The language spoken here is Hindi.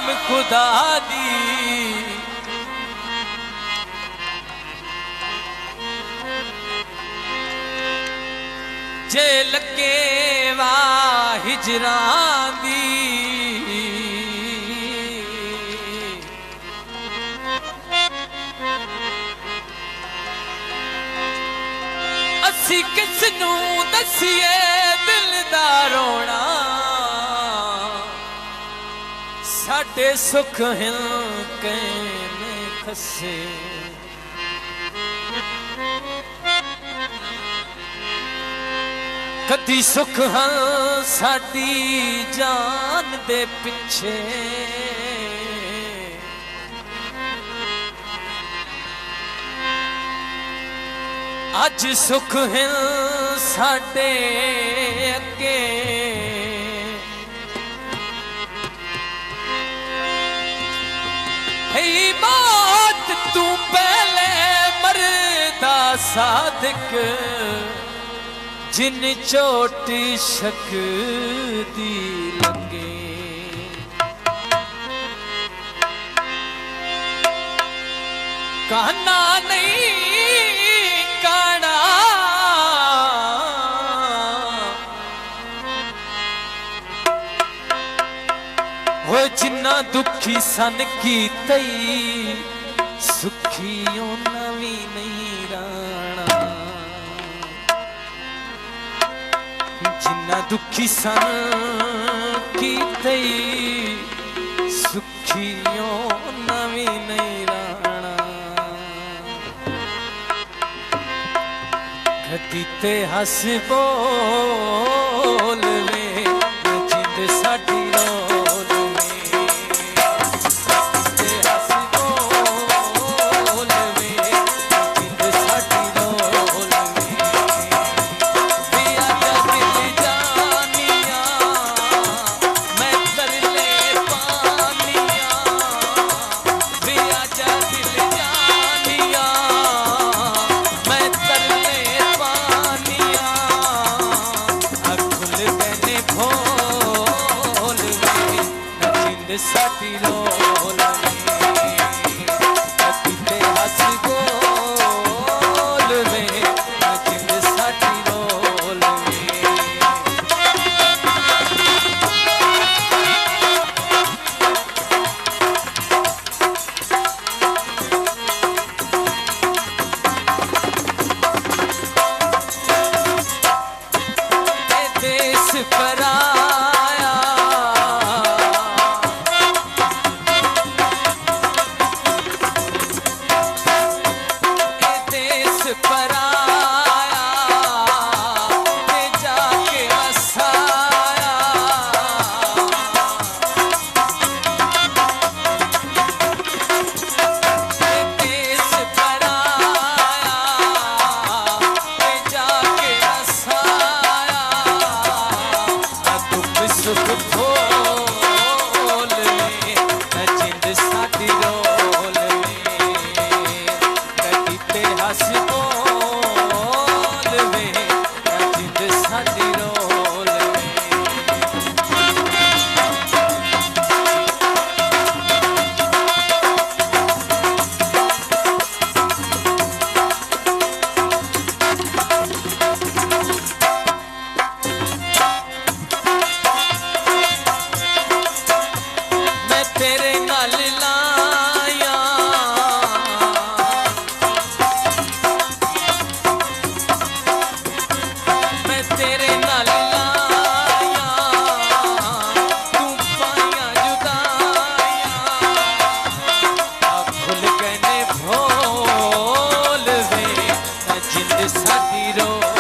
कसम खुदा दी जे लगे वाह हिजरां दी असी किस नू दसिए दिल दा रोना साडे सुख हैं कहने खसे कदी सुख हैं साडी जान दे पिछे अज सुख हैं साडे अगे है बात तू पहले मरदा सादिक जिन चोट शक दी लगे कहना नहीं काना हो जिन्ना दुखी सन की तई सुखियों नवी नहीं राणा जिन्ना दुखी सन की तई सुखियों नवी नहीं राणा कदी ते हस बोल वे जिंद साडी रोल साथी रोल ते हस बोल वे जिंद साथी रोल देश परा साथी रो